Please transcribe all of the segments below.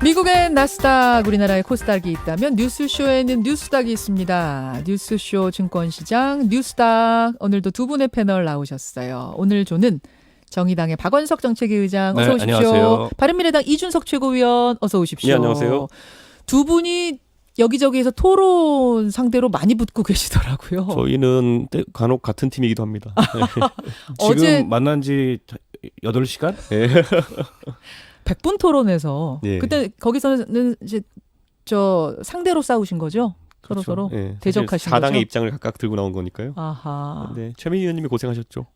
미국엔 나스닥, 우리나라에 코스닥이 있다면 뉴스쇼에는 뉴스닥이 있습니다. 뉴스쇼 증권시장 뉴스닥, 오늘도 두 분의 패널 나오셨어요. 오늘 조는 정의당의 박원석 정책위 의장 어서 오십시오. 안녕하세요. 바른미래당 이준석 최고위원 어서 오십시오. 네, 안녕하세요. 두 분이 여기저기에서 토론 상대로 많이 붙고 계시더라고요. 저희는 간혹 같은 팀이기도 합니다. 네. 어제 지금 만난 지 8시간? 네. 100분 토론에서 예. 그때 거기서는 이제 저 상대로 싸우신 거죠? 그렇죠. 서로 네. 대적하신 사실 4당의 거죠? 입장을 각각 들고 나온 거니까요. 아하. 네. 최민희 의원님이 고생하셨죠.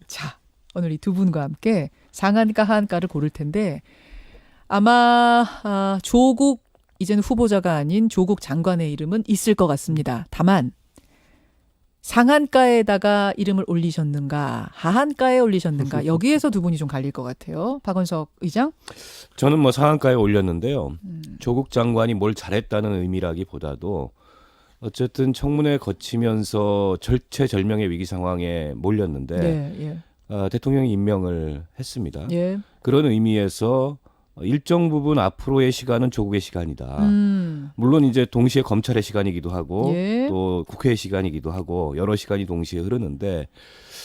자, 오늘 이 두 분과 함께 상한가 하한가를 고를 텐데 아마 조국 이제는 후보자가 아닌 조국 장관의 이름은 있을 것 같습니다. 다만 상한가에다가 이름을 올리셨는가 하한가에 올리셨는가 여기에서 두 분이 좀 갈릴 것 같아요. 박원석 의장. 저는 뭐 상한가에 올렸는데요. 조국 장관이 뭘 잘했다는 의미라기보다도 어쨌든 청문회 거치면서 절체절명의 위기 상황에 몰렸는데 네, 예. 대통령이 임명을 했습니다. 예. 그런 의미에서 일정 부분 앞으로의 시간은 조국의 시간이다. 물론 이제 동시에 검찰의 시간이기도 하고 예. 또 국회의 시간이기도 하고 여러 시간이 동시에 흐르는데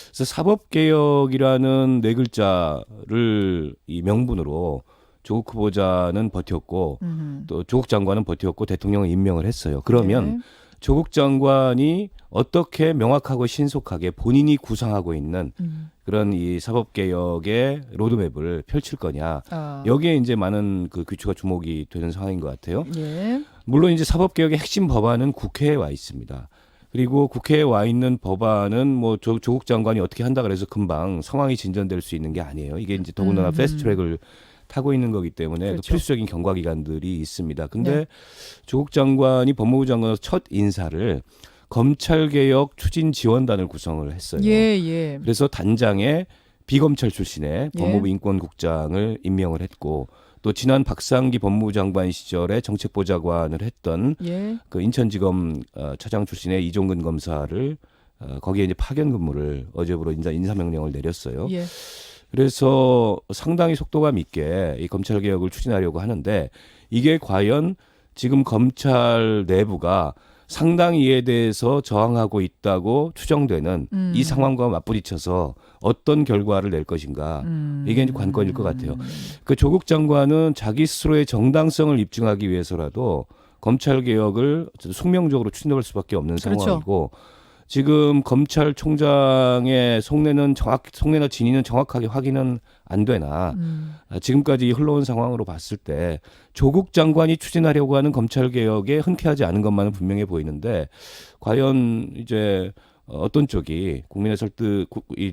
그래서 사법개혁이라는 네 글자를 이 명분으로 조국 후보자는 버텼고 또 조국 장관은 버텼고 대통령은 임명을 했어요. 그러면 조국 장관이 어떻게 명확하고 신속하게 본인이 구상하고 있는 그런 이 사법개혁의 로드맵을 펼칠 거냐. 여기에 이제 많은 그 귀추가 주목이 되는 상황인 것 같아요. 예. 물론 이제 사법개혁의 핵심 법안은 국회에 와 있습니다. 그리고 국회에 와 있는 법안은 뭐 조국 장관이 어떻게 한다 그래서 금방 상황이 진전될 수 있는 게 아니에요. 이게 이제 더군다나 패스트트랙을 타고 있는 거기 때문에 그렇죠. 그 필수적인 경과기관들이 있습니다. 근데 네. 조국 장관이 법무부 장관으로 첫 인사를 검찰개혁 추진지원단을 구성을 했어요. 예, 예. 그래서 단장에 비검찰 출신의 예. 법무부 인권국장을 임명을 했고 또 지난 박상기 법무부 장관 시절에 정책보좌관을 했던 예. 그 인천지검 차장 출신의 이종근 검사를 거기에 이제 파견 근무를 어제부로 인사명령을 내렸어요. 예. 그래서 상당히 속도감 있게 이 검찰개혁을 추진하려고 하는데 이게 과연 지금 검찰 내부가 상당히 이에 대해서 저항하고 있다고 추정되는 이 상황과 맞부딪혀서 어떤 결과를 낼 것인가 이게 이제 관건일 것 같아요. 그 조국 장관은 자기 스스로의 정당성을 입증하기 위해서라도 검찰개혁을 숙명적으로 추진할 수밖에 없는 그렇죠. 상황이고 지금 검찰총장의 속내나 진위는 정확하게 확인은 안 되나 지금까지 흘러온 상황으로 봤을 때 조국 장관이 추진하려고 하는 검찰개혁에 흔쾌하지 않은 것만은 분명해 보이는데 과연 이제 어떤 쪽이 국민의 설득,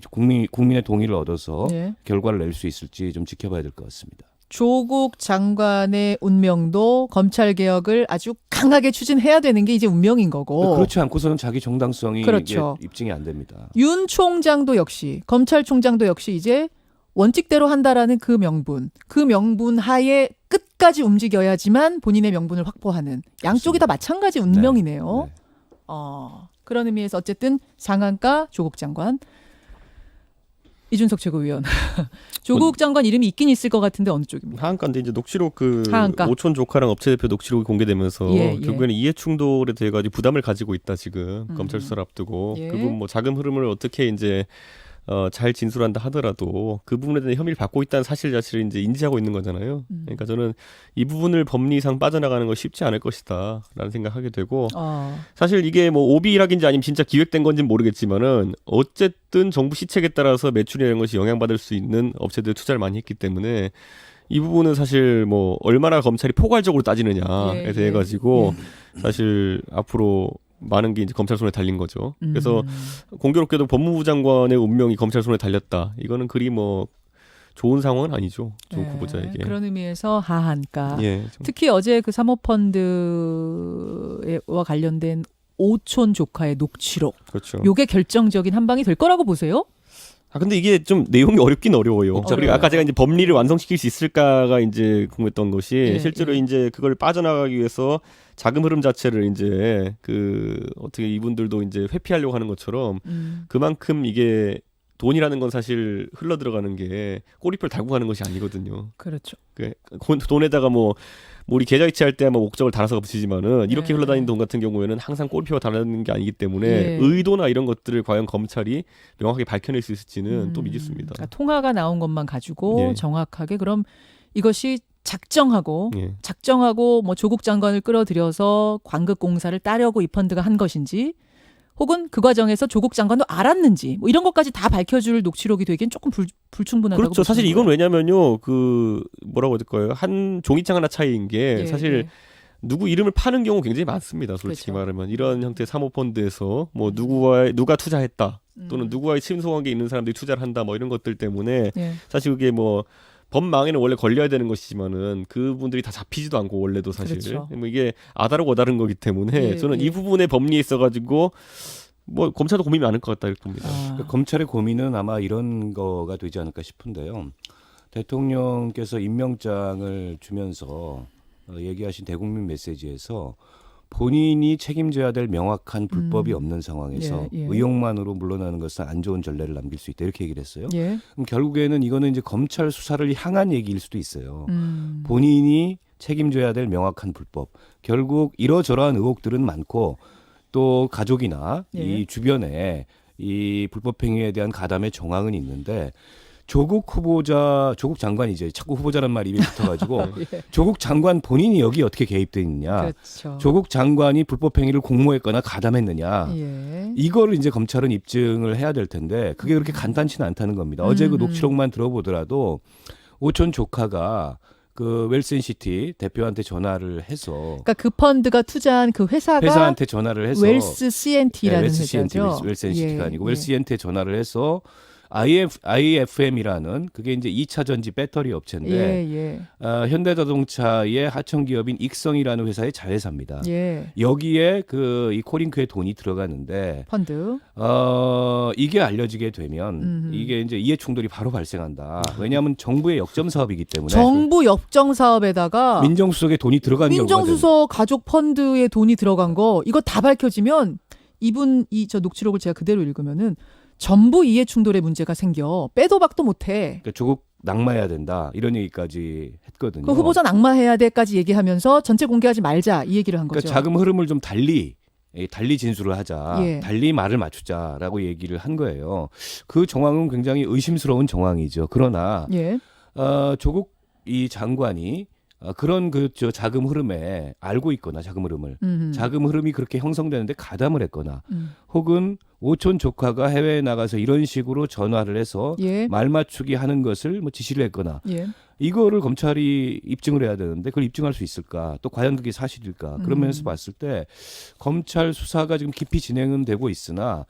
국민의 동의를 얻어서 예. 결과를 낼 수 있을지 좀 지켜봐야 될 것 같습니다. 조국 장관의 운명도 검찰개혁을 아주 강하게 추진해야 되는 게 이제 운명인 거고. 그렇지 않고서는 자기 정당성이 그렇죠. 이게 입증이 안 됩니다. 윤 총장도 역시 검찰총장도 역시 이제 원칙대로 한다라는 그 명분 하에 끝까지 움직여야지만 본인의 명분을 확보하는 양쪽이 다 마찬가지 운명이네요. 네. 그런 의미에서 어쨌든 상한가 조국 장관, 이준석 최고위원. 조국 장관 이름이 있긴 있을 것 같은데 어느 쪽입니까? 하한가인데 이제 녹취록 하한가. 오촌 조카랑 업체 대표 녹취록이 공개되면서 예, 예. 결국에는 이해 충돌에 대해 가지고 부담을 가지고 있다 지금 검찰 수사를 앞두고 예. 그리고 뭐 자금 흐름을 어떻게 이제 잘 진술한다 하더라도 그 부분에 대한 혐의를 받고 있다는 사실 자체를 이제 인지하고 있는 거잖아요. 그러니까 저는 이 부분을 법리상 빠져나가는 거 쉽지 않을 것이다라는 생각하게 되고 사실 이게 뭐 오비 일학인지 아니면 진짜 기획된 건지는 모르겠지만은 어쨌든 정부 시책에 따라서 매출이라는 것이 영향받을 수 있는 업체들 투자를 많이 했기 때문에 이 부분은 사실 뭐 얼마나 검찰이 포괄적으로 따지느냐에 대해 가지고 사실 앞으로 많은 게 이제 검찰 손에 달린 거죠. 그래서 공교롭게도 법무부 장관의 운명이 검찰 손에 달렸다. 이거는 그리 뭐 좋은 상황은 아니죠. 조국 후보자에게. 그런 의미에서 하한가. 예, 특히 어제 그 사모펀드와 관련된 오촌 조카의 녹취록. 그렇죠. 요게 결정적인 한 방이 될 거라고 보세요? 근데 이게 좀 내용이 어렵긴 어려워요. 어려워요. 그리고 아까 제가 이제 법리를 완성시킬 수 있을까가 이제 궁금했던 것이 실제로 이제 그걸 빠져나가기 위해서 자금 흐름 자체를 이제 그 어떻게 이분들도 이제 회피하려고 하는 것처럼 그만큼 이게 돈이라는 건 사실 흘러 들어가는 게 꼬리표를 달고 가는 것이 아니거든요. 그렇죠. 돈에다가 뭐 우리 계좌이체 할 때 뭐 목적을 달아서 붙이지만은 이렇게 네. 흘러다니는 돈 같은 경우에는 항상 꼬리표가 달라는 게 아니기 때문에 예. 의도나 이런 것들을 과연 검찰이 명확하게 밝혀낼 수 있을지는 또 미지수입니다. 그러니까 통화가 나온 것만 가지고 예. 정확하게 그럼 이것이 작정하고 예. 뭐 조국 장관을 끌어들여서 광급공사를 따려고 이 펀드가 한 것인지 혹은 그 과정에서 조국 장관도 알았는지 뭐 이런 것까지 다 밝혀줄 녹취록이 되기엔 조금 불충분하다고 그렇죠. 사실 보시는 이건 거예요? 왜냐면요. 그 뭐라고 해야 될까요? 한 종이장 하나 차이인 게 예, 사실 예. 누구 이름을 파는 경우 굉장히 많습니다. 솔직히 그렇죠. 말하면 이런 형태의 사모펀드에서 뭐 누가 투자했다 또는 누구와의 친소관계 있는 사람들이 투자를 한다 뭐 이런 것들 때문에 예. 사실 그게 뭐 법망에는 원래 걸려야 되는 것이지만은 그분들이 다 잡히지도 않고 원래도 사실 그렇죠. 뭐 이게 아다르고 어다른 거기 때문에 예, 저는 예. 이 부분에 법리에 있어가지고 뭐 검찰도 고민이 많을 것 같다 이렇게 봅니다. 아, 그러니까 검찰의 고민은 아마 이런 거가 되지 않을까 싶은데요. 대통령께서 임명장을 주면서 얘기하신 대국민 메시지에서 본인이 책임져야 될 명확한 불법이 없는 상황에서 예, 예. 의혹만으로 물러나는 것은 안 좋은 전례를 남길 수 있다 이렇게 얘기를 했어요. 예. 그럼 결국에는 이거는 이제 검찰 수사를 향한 얘기일 수도 있어요. 음. 본인이 책임져야 될 명확한 불법. 결국 이러저러한 의혹들은 많고 또 가족이나 예. 이 주변에 이 불법 행위에 대한 가담의 정황은 있는데 조국 장관이 이제 자꾸 후보자란 말이 입에 붙어가지고 예. 조국 장관 본인이 여기 어떻게 개입돼 있느냐, 그렇죠. 조국 장관이 불법 행위를 공모했거나 가담했느냐, 예. 이거를 이제 검찰은 입증을 해야 될 텐데 그게 그렇게 간단치는 않다는 겁니다. 어제 그 녹취록만 들어보더라도 오촌 조카가 그 웰스앤시티 대표한테 전화를 해서 그러니까 그 펀드가 투자한 그 회사한테 전화를 해서 웰스 CNT라는 회사죠. 웰스앤시티가 예, 아니고 예. 웰스한테 전화를 해서 IFM이라는 그게 이제 2차 전지 배터리 업체인데 예, 현대자동차의 하청 기업인 익성이라는 회사의 자회사입니다. 예. 여기에 그 이 코링크의 돈이 들어가는데 펀드. 이게 알려지게 되면 이게 이제 이해 충돌이 바로 발생한다. 왜냐하면 정부의 역점 사업이기 때문에 정부 역정 사업에다가 민정수석에 돈이 들어간 경우가 민정수석 가족 펀드에 돈이 들어간 거 이거 다 밝혀지면 이분 저 녹취록을 제가 그대로 읽으면은 전부 이해 충돌의 문제가 생겨 빼도 박도 못해. 그러니까 조국 낙마해야 된다 이런 얘기까지 했거든요. 그 후보자 낙마해야 돼까지 얘기하면서 전체 공개하지 말자 이 얘기를 한 거죠. 그러니까 자금 흐름을 좀 달리 진술을 하자, 예. 달리 말을 맞추자라고 얘기를 한 거예요. 그 정황은 굉장히 의심스러운 정황이죠. 그러나 예. 조국 이 장관이 그런 저 자금 흐름에 알고 있거나 자금 흐름이 그렇게 형성되는데 가담을 했거나 혹은 오촌 조카가 해외에 나가서 이런 식으로 전화를 해서 예. 말 맞추기 하는 것을 뭐 지시를 했거나 예. 이거를 검찰이 입증을 해야 되는데 그걸 입증할 수 있을까? 또 과연 그게 사실일까? 그런 면에서 봤을 때 검찰 수사가 지금 깊이 진행은 되고 있으나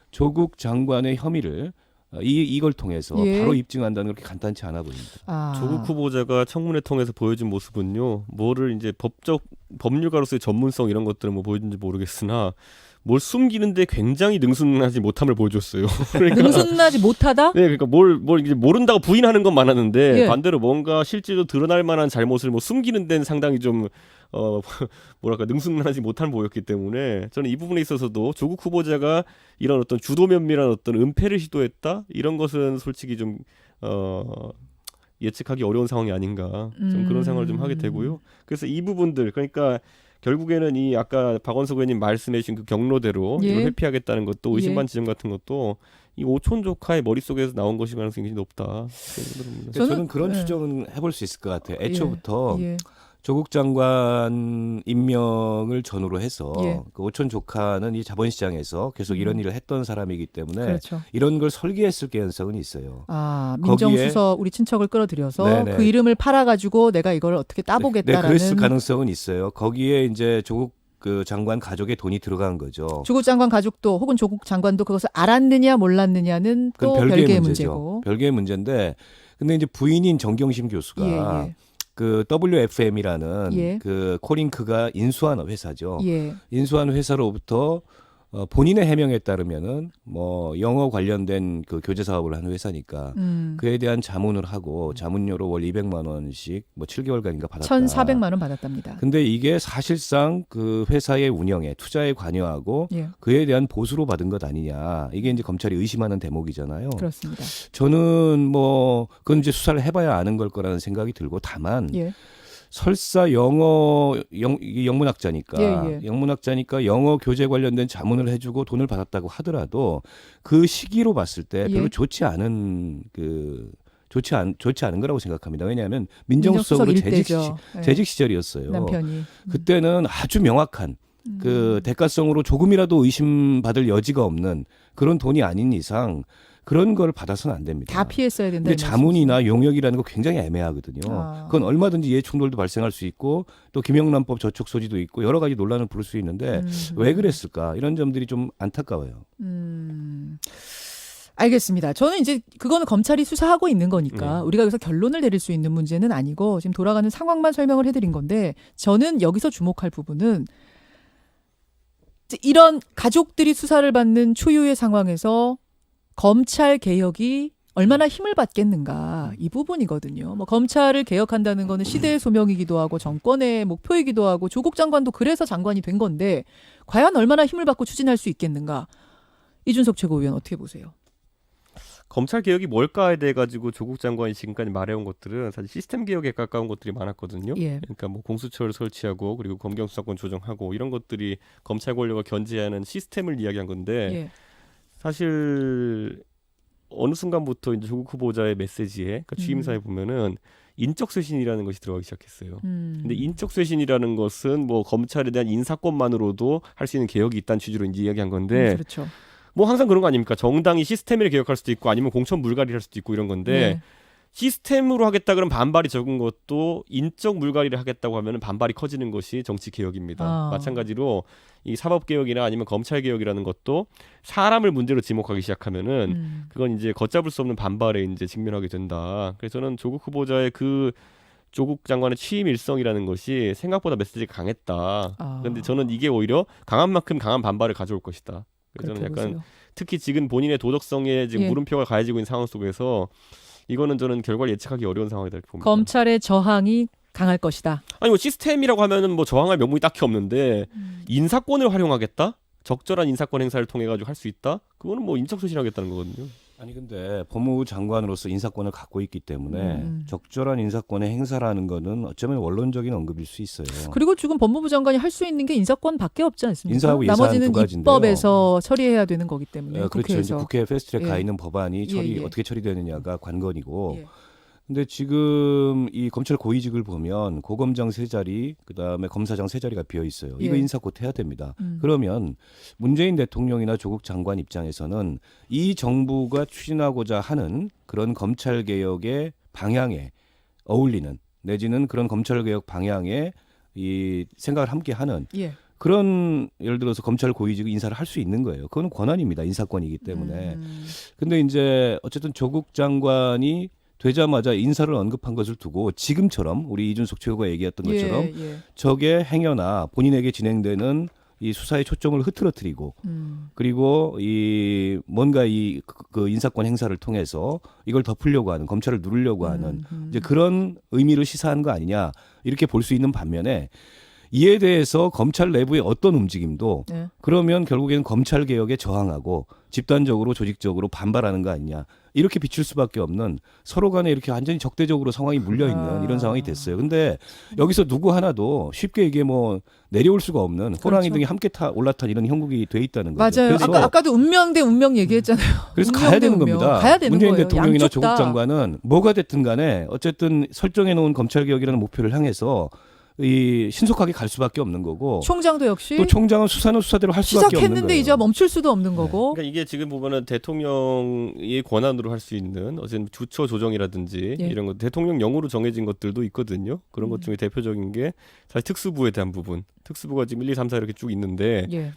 조국 장관의 혐의를 이걸 통해서 예. 바로 입증한다는 건 그렇게 간단치 않아 보입니다. 아. 조국 후보자가 청문회 통해서 보여준 모습은요. 뭐를 이제 법률가로서의 전문성 이런 것들은 뭐 보여준지 모르겠으나 뭘 숨기는데 굉장히 능숙하지 못함을 보여줬어요. 그러니까 능숙하지 못하다? 네, 그러니까 뭘 이제 모른다고 부인하는 건 많았는데 예. 반대로 뭔가 실제로 드러날 만한 잘못을 뭐 숨기는 데는 상당히 좀 뭐랄까 능숙하지 못한 보였기 때문에 저는 이 부분에 있어서도 조국 후보자가 이런 어떤 주도 면밀한 어떤 은폐를 시도했다 이런 것은 솔직히 좀 예측하기 어려운 상황이 아닌가 좀 그런 생각을 좀 하게 되고요. 그래서 이 부분들 그러니까 결국에는 이 아까 박원석 의원님 말씀해주신 그 경로대로 예. 이걸 회피하겠다는 것도 예. 의심반 지점 같은 것도 이 오촌 조카의 머릿속에서 나온 것이 가능성이 굉장히 높다. 저는 그런 예. 추정은 해볼 수 있을 것 같아요. 애초부터 예. 조국 장관 임명을 전후로 해서 예. 그 오촌 조카는 이 자본시장에서 계속 이런 일을 했던 사람이기 때문에 그렇죠. 이런 걸 설계했을 가능성은 있어요. 아, 민정수석 우리 친척을 끌어들여서 네네. 그 이름을 팔아가지고 내가 이걸 어떻게 네, 따보겠다라는. 그랬을 가능성은 있어요. 거기에 이제 조국 그 장관 가족의 돈이 들어간 거죠. 조국 장관 가족도 혹은 조국 장관도 그것을 알았느냐 몰랐느냐는 또 그건 별개의 문제죠. 문제고. 별개의 문제인데, 근데 이제 부인인 정경심 교수가 예, 그 WFM이라는 예. 그 코링크가 인수한 회사죠. 예. 인수한 회사로부터 본인의 해명에 따르면은 뭐 영어 관련된 그 교재 사업을 하는 회사니까 그에 대한 자문을 하고 자문료로 월 200만 원씩 뭐 7개월간인가 받았다. 1,400만 원 받았답니다. 근데 이게 사실상 그 회사의 운영에 투자에 관여하고 예. 그에 대한 보수로 받은 것 아니냐. 이게 이제 검찰이 의심하는 대목이잖아요. 그렇습니다. 저는 뭐 그건 이제 수사를 해봐야 아는 걸 거라는 생각이 들고 다만 예. 설사 이게 영문학자니까 예, 예. 영문학자니까 영어 교재 관련된 자문을 해주고 돈을 받았다고 하더라도 그 시기로 봤을 때 별로 예. 좋지 않은 거라고 생각합니다. 왜냐하면 민정수석 민정수석으로 일대죠. 예. 재직 시절이었어요. 남편이. 그때는 아주 명확한 그 대가성으로 조금이라도 의심받을 여지가 없는 그런 돈이 아닌 이상 그런 걸 받아서는 안 됩니다. 다 피했어야 된다. 근데 자문이나 용역이라는 거 굉장히 애매하거든요. 아. 그건 얼마든지 이해 충돌도 발생할 수 있고 또 김영란법 저촉 소지도 있고 여러 가지 논란을 부를 수 있는데 왜 그랬을까? 이런 점들이 좀 안타까워요. 알겠습니다. 저는 이제 그거는 검찰이 수사하고 있는 거니까 우리가 여기서 결론을 내릴 수 있는 문제는 아니고 지금 돌아가는 상황만 설명을 해드린 건데 저는 여기서 주목할 부분은 이런 가족들이 수사를 받는 초유의 상황에서 검찰 개혁이 얼마나 힘을 받겠는가 이 부분이거든요. 뭐 검찰을 개혁한다는 거는 시대의 소명이기도 하고 정권의 목표이기도 하고 조국 장관도 그래서 장관이 된 건데 과연 얼마나 힘을 받고 추진할 수 있겠는가. 이준석 최고위원 어떻게 보세요? 검찰 개혁이 뭘까에 대해 가지고 조국 장관이 지금까지 말해온 것들은 사실 시스템 개혁에 가까운 것들이 많았거든요. 예. 그러니까 뭐 공수처를 설치하고 그리고 검경 수사권 조정하고 이런 것들이 검찰 권력을 견제하는 시스템을 이야기한 건데 예. 사실 어느 순간부터 이제 조국 후보자의 메시지에 그러니까 취임사에 보면은 인적 쇄신이라는 것이 들어가기 시작했어요. 근데 인적 쇄신이라는 것은 뭐 검찰에 대한 인사권만으로도 할 수 있는 개혁이 있다는 취지로 이제 이야기한 건데 그렇죠. 뭐 항상 그런 거 아닙니까? 정당이 시스템을 개혁할 수도 있고 아니면 공천 물갈이를 할 수도 있고 이런 건데 예. 시스템으로 하겠다 그러면 반발이 적은 것도 인적 물갈이를 하겠다고 하면 반발이 커지는 것이 정치 개혁입니다. 아. 마찬가지로 이 사법 개혁이나 아니면 검찰 개혁이라는 것도 사람을 문제로 지목하기 시작하면은 그건 이제 걷잡을 수 없는 반발에 이제 직면하게 된다. 그래서 저는 조국 후보자의 그 조국 장관의 취임 일성이라는 것이 생각보다 메시지가 강했다. 그런데 저는 이게 오히려 강한 만큼 강한 반발을 가져올 것이다. 그래서 저는 약간 보세요. 특히 지금 본인의 도덕성에 지금 예. 물음표가 가해지고 있는 상황 속에서 이거는 저는 결과를 예측하기 어려운 상황이다 이렇게 봅니다. 검찰의 저항이 강할 것이다. 아니 뭐 시스템이라고 하면은 뭐 저항할 명분이 딱히 없는데 인사권을 활용하겠다? 적절한 인사권 행사를 통해 가지고 할 수 있다? 그거는 뭐 인적 쇄신하겠다는 거거든요. 아니 근데 법무부 장관으로서 인사권을 갖고 있기 때문에 적절한 인사권의 행사라는 거는 어쩌면 원론적인 언급일 수 있어요. 그리고 지금 법무부 장관이 할 수 있는 게 인사권밖에 없지 않습니까? 인사하고 예산 나머지는 두 가지인데요. 입법에서 처리해야 되는 거기 때문에 그렇죠. 이제 국회에서. 국회 패스트트랙 가 예. 있는 법안이 예. 어떻게 처리되느냐가 관건이고 예. 근데 지금 이 검찰 고위직을 보면 고검장 3자리, 그다음에 검사장 3자리가 비어 있어요. 이거 예. 인사 곧 해야 됩니다. 그러면 문재인 대통령이나 조국 장관 입장에서는 이 정부가 추진하고자 하는 그런 검찰 개혁의 방향에 어울리는 내지는 그런 검찰 개혁 방향에 이 생각을 함께 하는 예. 그런 예를 들어서 검찰 고위직 인사를 할 수 있는 거예요. 그건 권한입니다. 인사권이기 때문에. 근데 이제 어쨌든 조국 장관이 되자마자 인사를 언급한 것을 두고 지금처럼 우리 이준석 최고가 얘기했던 것처럼 예. 적의 행여나 본인에게 진행되는 이 수사의 초점을 흐트러뜨리고 그리고 이 뭔가 그 인사권 행사를 통해서 이걸 덮으려고 하는 검찰을 누르려고 하는 이제 그런 의미를 시사하는 거 아니냐 이렇게 볼 수 있는 반면에 이에 대해서 검찰 내부의 어떤 움직임도 네. 그러면 결국에는 검찰 개혁에 저항하고 집단적으로 조직적으로 반발하는 거 아니냐 이렇게 비출 수밖에 없는 서로 간에 이렇게 완전히 적대적으로 상황이 물려 있는 이런 상황이 됐어요. 근데 여기서 누구 하나도 쉽게 이게 뭐 내려올 수가 없는 호랑이 그렇죠. 등이 함께 올라탄 이런 형국이 돼 있다는 거죠. 맞아요. 그래서 아까도 운명 대 운명 얘기했잖아요. 그래서 운명 가야 대 되는 운명. 겁니다. 가야 되는 문재인 거예요. 대통령이나 양쪽 조국 다. 장관은 뭐가 됐든 간에 어쨌든 설정해 놓은 검찰 개혁이라는 목표를 향해서 이 신속하게 갈 수밖에 없는 거고 총장도 역시 또 총장은 수사는 수사대로 할 수밖에 없는 시작했는데 거예요. 이제 멈출 수도 없는 거고. 그러니까 이게 지금 보면은 대통령의 권한으로 할 수 있는 어쨌든 주처 조정이라든지 예. 이런 것 대통령령으로 정해진 것들도 있거든요. 그런 것 중에 대표적인 게 사실 특수부에 대한 부분. 특수부가 지금 1, 2, 3, 4 이렇게 쭉 있는데 예.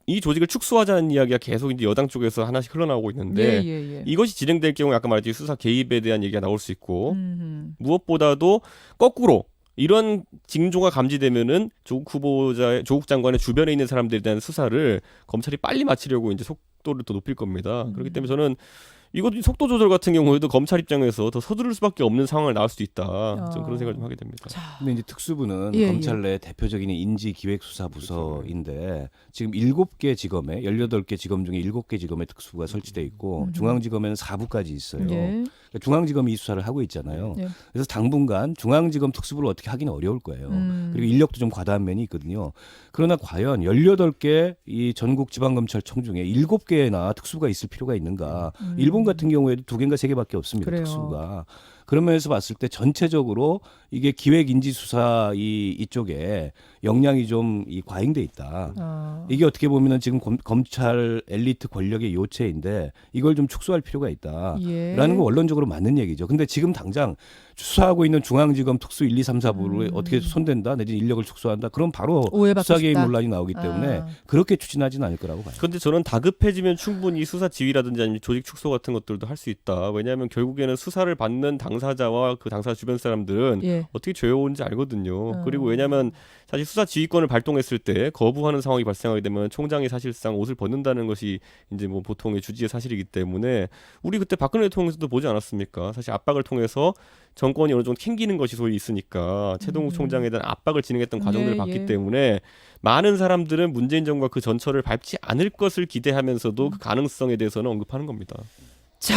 이 조직을 축소하자는 이야기가 계속 이제 여당 쪽에서 하나씩 흘러나오고 있는데 예. 이것이 진행될 경우 아까 말했듯이 수사 개입에 대한 얘기가 나올 수 있고 무엇보다도 거꾸로 이런 징조가 감지되면은 조국 장관의 주변에 있는 사람들에 대한 수사를 검찰이 빨리 마치려고 이제 속도를 더 높일 겁니다. 그렇기 때문에 저는 이것도 속도 조절 같은 경우에도 검찰 입장에서 더 서두를 수밖에 없는 상황을 나올 수도 있다. 좀 그런 생각을 좀 하게 됩니다. 근데 이제 특수부는 예, 검찰 내 대표적인 인지기획수사부서인데 지금 7개 지검에 18개 지검 중에 7개 지검에 특수부가 설치돼 있고 중앙지검에는 4부까지 있어요. 예. 그러니까 중앙지검이 이 수사를 하고 있잖아요. 예. 그래서 당분간 중앙지검 특수부를 어떻게 하기는 어려울 거예요. 그리고 인력도 좀 과다한 면이 있거든요. 그러나 과연 18개 이 전국 지방검찰청 중에 7개나 특수부가 있을 필요가 있는가? 일본 같은 경우에도 2개인가 3개밖에 없습니다. 그래요. 특수부가. 그런 면에서 봤을 때 전체적으로 이게 기획인지수사 이쪽에 역량이 좀 과잉돼 있다. 이게 어떻게 보면은 지금 검찰 엘리트 권력의 요체인데 이걸 좀 축소할 필요가 있다라는 예. 건 원론적으로 맞는 얘기죠. 근데 지금 당장 수사하고 있는 중앙지검 특수 1, 2, 3, 4부를 어떻게 손댄다 내지는 인력을 축소한다. 그럼 바로 오해받고 수사개입 싶다. 논란이 나오기 때문에 그렇게 추진하지는 않을 거라고 봐요. 그런데 저는 다급해지면 충분히 수사 지휘라든지 아니면 조직 축소 같은 것들도 할 수 있다. 왜냐하면 결국에는 수사를 받는 당사자와 그 당사자 주변 사람들은 예. 어떻게 죄어오는지 알거든요. 그리고 왜냐하면 사실 수사 지휘권을 발동했을 때 거부하는 상황이 발생하게 되면 총장이 사실상 옷을 벗는다는 것이 이제 뭐 보통의 주지의 사실이기 때문에 우리 그때 박근혜 대통령에서도 보지 않았습니까? 사실 압박을 통해서 정권이 어느 정도 캥기는 것이 소위 있으니까 최동욱 총장에 대한 압박을 진행했던 과정들을 예, 봤기 예. 때문에 많은 사람들은 문재인 정부가 그 전철을 밟지 않을 것을 기대하면서도 그 가능성에 대해서는 언급하는 겁니다. 자,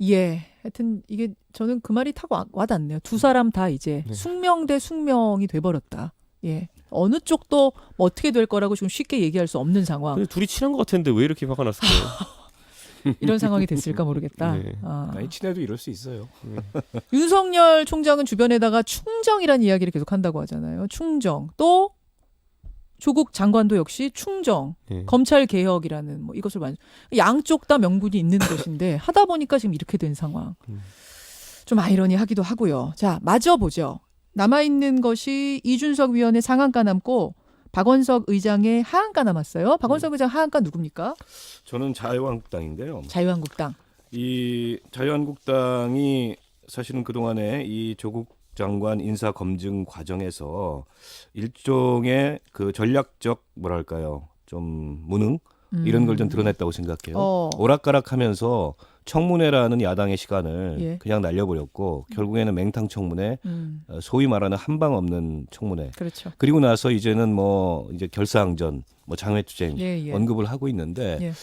예. 하여튼 이게 저는 그 말이 탁 와닿네요. 두 사람 다 이제 숙명 대 숙명이 돼버렸다. 예. 어느 쪽도 뭐 어떻게 될 거라고 지금 쉽게 얘기할 수 없는 상황. 근데 둘이 친한 것 같았는데 왜 이렇게 화가 났을까요? 이런 상황이 됐을까 모르겠다. 네. 아니, 친해도 이럴 수 있어요. 윤석열 총장은 주변에다가 충정이라는 이야기를 계속 한다고 하잖아요. 충정. 또 조국 장관도 역시 충정. 네. 검찰 개혁이라는 뭐 이것을 양쪽 다 명분이 있는 것인데 하다 보니까 지금 이렇게 된 상황. 좀 아이러니하기도 하고요. 자, 마저 보죠. 남아있는 것이 이준석 위원의 상한가 남고 박원석 의장의 하한가 남았어요. 박원석 의장 하한가 누굽니까? 저는 자유한국당인데요. 자유한국당. 이 자유한국당이 사실은 그동안에 이 조국 장관 인사 검증 과정에서 일종의 그 전략적 뭐랄까요? 좀 무능 이런 걸 좀 드러냈다고 생각해요. 오락가락하면서 청문회라는 야당의 시간을 예. 그냥 날려버렸고 결국에는 맹탕 청문회, 소위 말하는 한방 없는 청문회. 그렇죠. 그리고 나서 이제는 뭐 이제 결사항전, 뭐 장외투쟁 예, 예. 언급을 하고 있는데 예.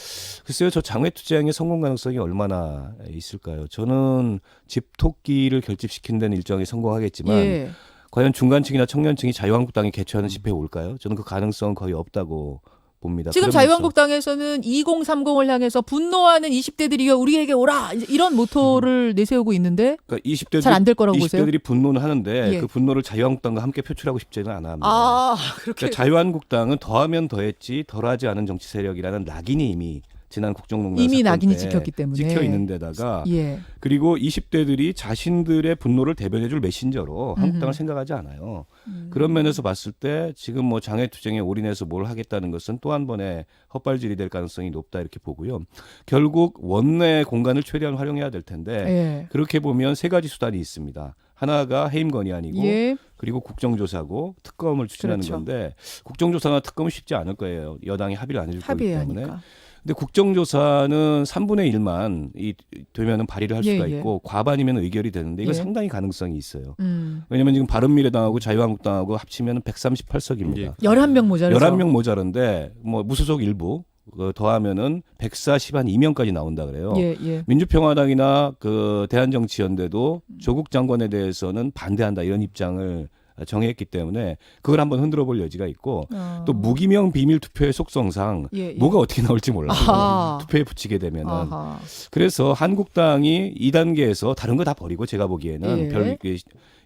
글쎄요, 저 장외투쟁의 성공 가능성이 얼마나 있을까요? 저는 집토끼를 결집시킨 데는 일정이 성공하겠지만 예. 과연 중간층이나 청년층이 자유한국당이 개최하는 집회에 올까요? 저는 그 가능성은 거의 없다고 봅니다. 지금 그러면서 자유한국당에서는 2030을 향해서 분노하는 20대들이 우리에게 오라 이제 이런 모토를 내세우고 있는데 그러니까 20대들이 잘 안 될 거라고 보세요? 20대들이 분노는 하는데 예. 그 분노를 자유한국당과 함께 표출하고 싶지는 않아 합니다. 아 그렇게 그러니까 자유한국당은 더하면 더했지 덜하지 않은 정치 세력이라는 낙인이 이미 지난 국정농단 이미 사건 낙인이 때 찍혔기 때문에 찍혀 있는 데다가 예. 그리고 20대들이 자신들의 분노를 대변해줄 메신저로 한국당을 생각하지 않아요. 그런 면에서 봤을 때 지금 뭐 장외투쟁에 올인해서 뭘 하겠다는 것은 또 한 번의 헛발질이 될 가능성이 높다 이렇게 보고요. 결국 원내 공간을 최대한 활용해야 될 텐데 예. 그렇게 보면 세 가지 수단이 있습니다. 하나가 해임 건의안이고 예. 그리고 국정조사고 특검을 추진하는 그렇죠. 건데 국정조사나 특검은 쉽지 않을 거예요. 여당이 합의를 안 해줄 거기 합의해야 때문에. 하니까. 근데 국정조사는 3분의 1만 되면은 발의를 할 수가 예, 예. 있고 과반이면 의결이 되는데 이거 예. 상당히 가능성이 있어요. 음. 왜냐하면 지금 바른미래당하고 자유한국당하고 합치면 138석입니다. 예. 11명 모자라서 11명 모자란데 뭐 무소속 일부 더하면은 140한 2명까지 나온다 그래요. 예, 예. 민주평화당이나 그 대한정치연대도 조국 장관에 대해서는 반대한다 이런 입장을 정했기 때문에 그걸 한번 흔들어 볼 여지가 있고 또 무기명 비밀 투표의 속성상 예, 예. 뭐가 어떻게 나올지 몰라요. 아하. 투표에 붙이게 되면은 아하. 그래서 한국당이 2단계에서 다른 거 다 버리고 제가 보기에는 예. 별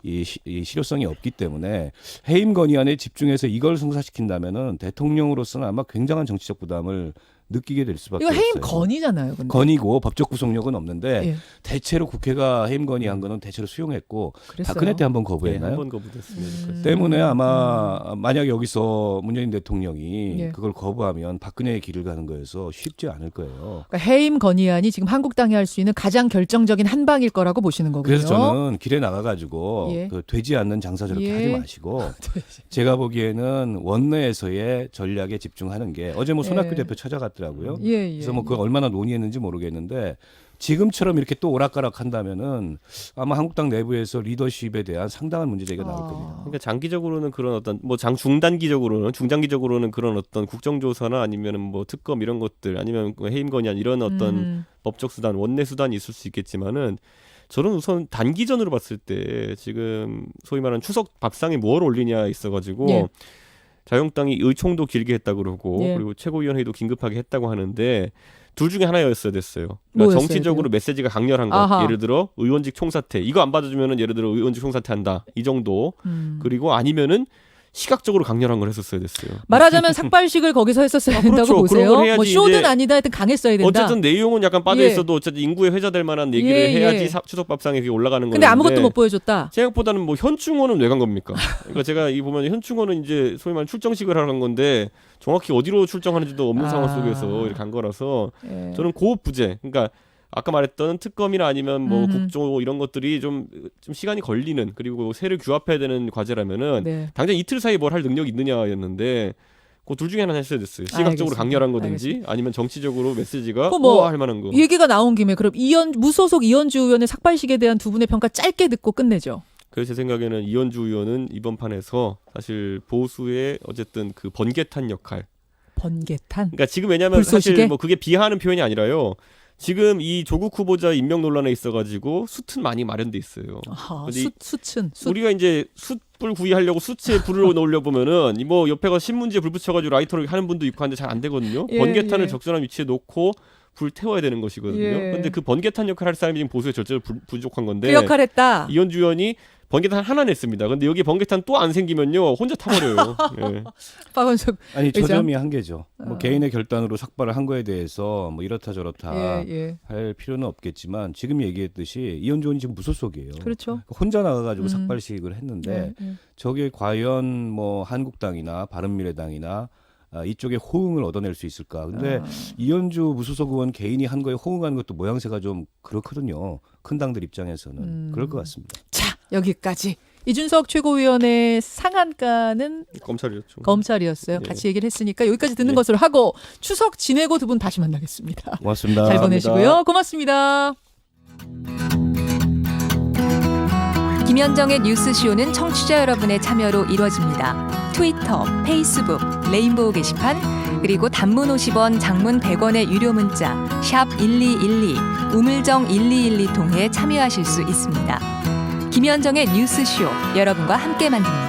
이 실효성이 없기 때문에 해임 건의안에 집중해서 이걸 성사시킨다면은 대통령으로서는 아마 굉장한 정치적 부담을 느끼게 될 수밖에 이거 없어요. 해임 건이잖아요. 근데. 건이고 법적 구속력은 없는데 예. 대체로 국회가 해임 건의한 거는 대체로 수용했고 그랬어요. 박근혜 때 한번 네, 거부했나요? 한번 거부됐습니다. 때문에 아마 만약 여기서 문재인 대통령이 예. 그걸 거부하면 박근혜의 길을 가는 거여서 쉽지 않을 거예요. 그러니까 해임 건의안이 지금 한국당이 할 수 있는 가장 결정적인 한 방일 거라고 보시는 거군요. 그래서 저는 길에 나가가지고 예. 그 되지 않는 장사 저렇게 예. 하지 마시고 제가 보기에는 원내에서의 전략에 집중하는 게 어제 뭐 손학규 예. 대표 찾아갔더라고요. 예, 예, 그래서 뭐 그걸 얼마나 논의했는지 모르겠는데 지금처럼 이렇게 또 오락가락 한다면은 아마 한국당 내부에서 리더십에 대한 상당한 문제제기가 나올 겁니다. 그러니까 장기적으로는 그런 어떤 뭐 중단기적으로는 중장기적으로는 그런 어떤 국정조사나 아니면은 뭐 특검 이런 것들 아니면 해임 건의안 이런 어떤 법적 수단 원내 수단이 있을 수 있겠지만은 저는 우선 단기전으로 봤을 때 지금 소위 말하는 추석 밥상에 뭘 올리냐 있어가지고 예. 자유한국당이 의총도 길게 했다 그러고 예. 그리고 최고위원회도 긴급하게 했다고 하는데 둘 중에 하나였어야 됐어요. 그러니까 뭐였어야 정치적으로 돼요? 메시지가 강렬한 거. 아하. 예를 들어 의원직 총사퇴. 이거 안 받아주면은 예를 들어 의원직 총사퇴한다. 이 정도. 그리고 아니면은 시각적으로 강렬한 걸 했었어야 됐어요. 말하자면 삭발식을 거기서 했었어야 된다고 그렇죠. 보세요. 그런 걸 해야지 뭐 쇼든 이제 아니다 하여튼 강했어야 된다. 어쨌든 내용은 약간 빠져 예. 있어도 어쨌든 인구에 회자될 만한 얘기를 예, 해야지 예. 추석밥상에 그게 올라가는 거예요. 근데 아무것도 못 보여줬다. 생각보다는 뭐 현충원은 왜 간 겁니까? 그러니까 제가 이 보면 현충원은 이제 소위 말하는 출정식을 하러 간 건데 정확히 어디로 출정하는지도 없는 상황 속에서 이렇게 간 거라서 예. 저는 그 부재. 그러니까 아까 말했던 특검이나 아니면 뭐 국조 이런 것들이 좀 시간이 걸리는 그리고 세를 규합해야 되는 과제라면은 네. 당장 이틀 사이에 뭘 할 능력이 있느냐였는데 그 둘 중에 하나 했어야 됐어요. 시각적으로 알겠습니다. 강렬한 거든지 아니면 정치적으로 메시지가 그거 뭐 할 만한 거. 얘기가 나온 김에 그럼 무소속 이현주 의원의 삭발식에 대한 두 분의 평가 짧게 듣고 끝내죠. 그래서 제 생각에는 이현주 의원은 이번 판에서 사실 보수의 어쨌든 그 번개탄 역할. 번개탄. 그러니까 지금 왜냐하면 불쏘시개? 사실 뭐 그게 비하하는 표현이 아니라요. 지금 이 조국 후보자 임명 논란에 있어가지고 숯은 많이 마련돼 있어요. 아하, 근데 숯은 우리가 이제 숯불 구이하려고 숯에 불을 넣으려 보면은 뭐 옆에 가서 신문지에 불 붙여가지고 라이터를 하는 분도 있고 하는데 잘 안 되거든요. 예, 번개탄을 예. 적절한 위치에 놓고 불 태워야 되는 것이거든요. 예. 근데 그 번개탄 역할을 할 사람이 지금 보수에 절대로 부족한 건데 그 역할 했다. 이현주 의원이 번개탄 하나 냈습니다. 근데 여기 번개탄 또 안 생기면요 혼자 타버려요. 예. 박원석 아니 저 의장? 점이 한계죠. 뭐 개인의 결단으로 삭발을 한 거에 대해서 뭐 이렇다 저렇다 예. 할 필요는 없겠지만 지금 얘기했듯이 이현주 의원이 지금 무소속이에요. 그렇죠. 혼자 나가가지고 삭발식을 했는데 예. 저게 과연 뭐 한국당이나 바른미래당이나 이쪽에 호응을 얻어낼 수 있을까? 근데 이현주 무소속 의원 개인이 한 거에 호응하는 것도 모양새가 좀 그렇거든요. 큰 당들 입장에서는 그럴 것 같습니다. 자, 여기까지. 이준석 최고위원의 상한가는 검찰이었죠. 검찰이었어요. 예. 같이 얘기를 했으니까 여기까지 듣는 예. 것으로 하고 추석 지내고 두 분 다시 만나겠습니다. 고맙습니다. 잘 감사합니다. 보내시고요. 고맙습니다. 김현정의 뉴스쇼는 청취자 여러분의 참여로 이루어집니다. 트위터, 페이스북, 레인보우 게시판, 그리고 단문 50원, 장문 100원의 유료 문자 샵 1212, 우물정 1212 통해 참여하실 수 있습니다. 김현정의 뉴스쇼, 여러분과 함께 만듭니다.